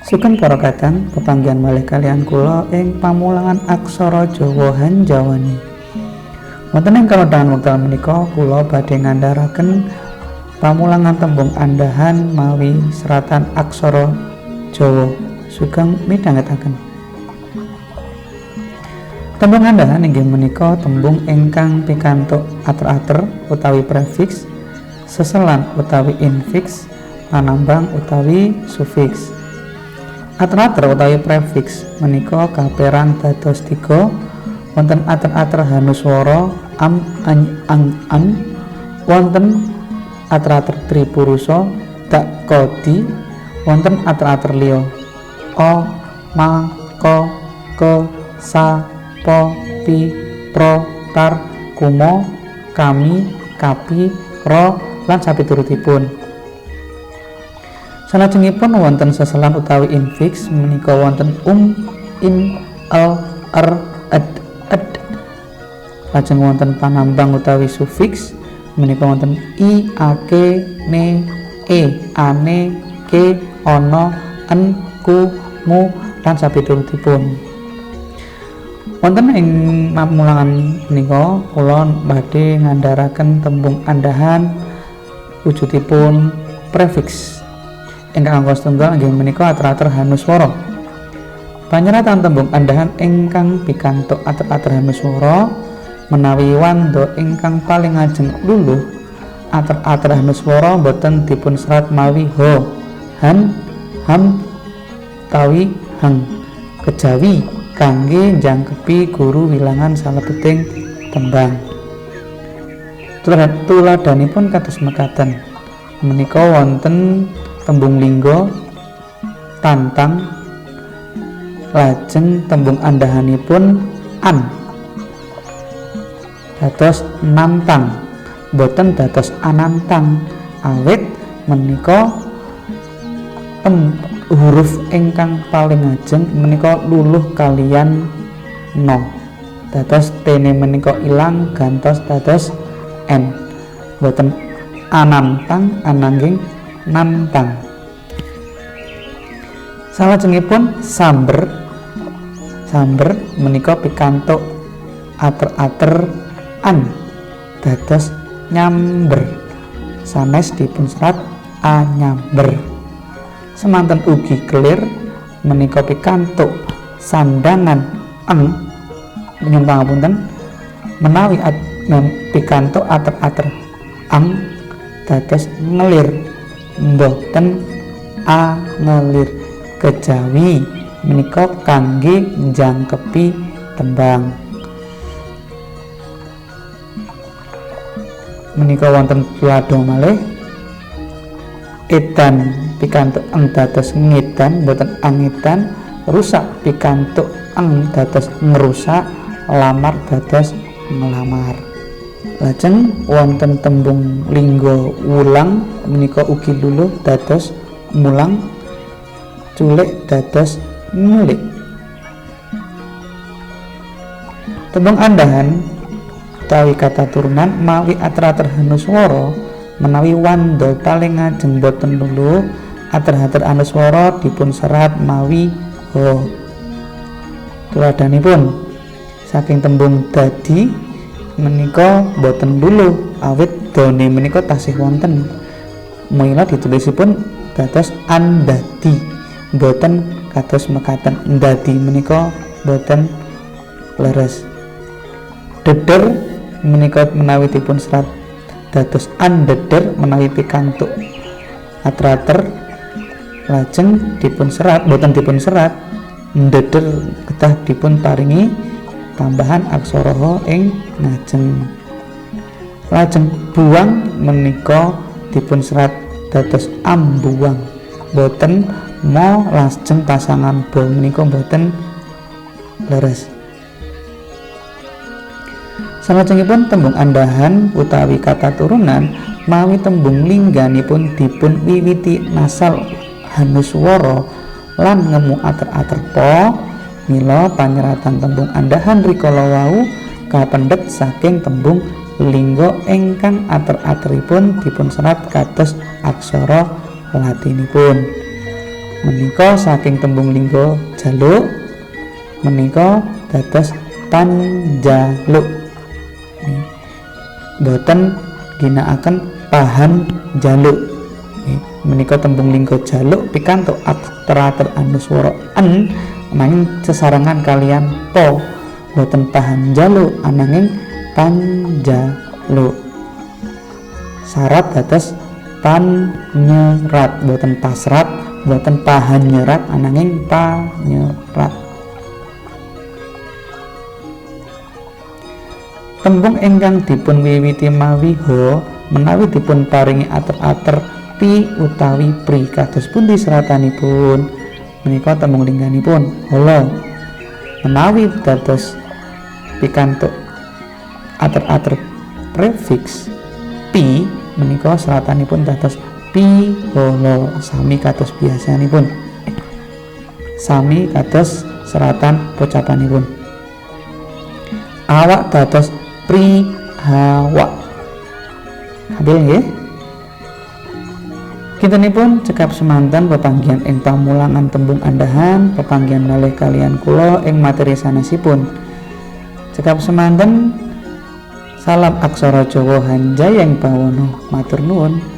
Sugeng para kadang pepanggihan malih kaliyan kula ing pamulangan aksara Jawa Hanjawani. Wonten ing kalodhangan wekdal menika kula badhe ngandharaken pamulangan tembung andhahan mawi seratan aksara Jawa. Sugeng midhangetaken. Tembung andhahan inggih menika tembung ingkang pikantuk ater-ater utawi prefiks, seselan utawi infiks, panambang utawi sufiks. Ater-ater utawi prefiks menika kapérang dados 3. Wonten ater-ater hanuswara am, an, wonten ater-ater tripurusa dak, kodi, wonten ater-ater liya o, ma, ko, ke, sa, po, pi, pro, tar, kumo, kami, kapi, ro, lan sapiturutipun. Salajengipun wonten seselan utawi infiks menika wonten in, el, er, ed. Lajeng wonten panambang utawi sufiks menika wonten i, ake, ne, ane, ke, ono, en, ku, mu, lan sapiturutipun. Wonten ing pamulangan menika kula badhe ngandharaken tembung andhahan wujudipun prefiks. Ingkang angka setunggal inggih menika ater-ater hanuswara. Panyeratan tembung andhahan ingkang pikantuk ater-ater hanuswara menawi wanda ingkang paling ngajeng luluh ater-ater hanuswara boten dipun serat mawi ho, han, ham, tawi, hang, kejawi kangge njangkepi guru wilangan salebeting tembang. Tuladhanipun kados mekaten. Menika wonten tembung lingga tantang, lajeng tembung andhahanipun an dados nantang, boten dados anantang, awit menika huruf ingkang paling ngajeng menika luluh kaliyan no, dados tene menika ilang gantos dados n, boten anantang ananging nantang. Salajengipun samber menika pikantuk ater-ater an dados nyamber, sanes dipun serat anyamber. Semanten ugi kelir menika pikantuk sandangan eng, nyuwun pangapunten, menawi pikantuk ater-ater ang dados ngelir, mboten angelir, kejawi menika kangge njangkepi tembang. Menika wonten tuladha malih edan pikantuk eng dados ngedan boten angedan, rusak pikantuk eng dados ngrusak, lamar dados ngelamar. Lajeng wonten tembung lingga wulang menika ugi luluh dados mulang, culik dados ngulik. Tembung andhahan utawi kata turunan mawi ater-ater hanuswara menawi wanda paling ngajeng boten luluh ater-ater hanuswara dipun serat mawi ho. Tuladhanipun saking tembung dadi menika boten luluh awit dene menika tasih wonten, mila ditulisipun dados andadi, boten kados mekaten ndadi menika boten leres. Deder menika menawi dipun serat dados andeder menawi pikantuk ater-ater, lajeng dipun serat boten dipun serat ndeder kedah dipun paringi tambahan aksara ha ing ngajeng. Lajeng buang menika dipun serat dados ambuang, boten mo lajeng pasangan bo menika boten leres. Salajengipun tembung andhahan utawi kata turunan mawi tembung lingganipun dipun wiwiti nasal hanuswara lan ngemu ater-ater po. Mila panyeratan tembung andhahan rikala wau kapendhet saking tembung lingga ingkang ater-ateripun dipun serat kados aksara Latinipun. Menika saking tembung lingga jaluk menika dados panjaluk. Boten ginakaken pahan jaluk. Menika tembung lingga jaluk pikantuk ater anuswara en nanging sesarengan kalian po, boten pahan jaluk ananging panjaluk. Syarat dados panyerat, boten pasrat, boten pahan nyerat ananging panyerat. Tembung ingkang dipun wiwiti mawi ho menawi dipun paringi ater-ater pi utawi pri kados pundi seratanipun. Menika tembung lingganipun holo. Menawi dados pikantuk ater-ater prefiks pi menika seratanipun dados pi holo, sami kados biasanipun. Sami kados seratan pocapanipun. Awak dados pri hawa. Kabil nggih. Kintenipun cekap semanten pepanggihan ing pamulangan tembung andahan, pepanggihan malih kalian kula ing materi sanesipun. Cekap semanten salam aksara Jawa Hanjayang Bawana. Matur nuwun.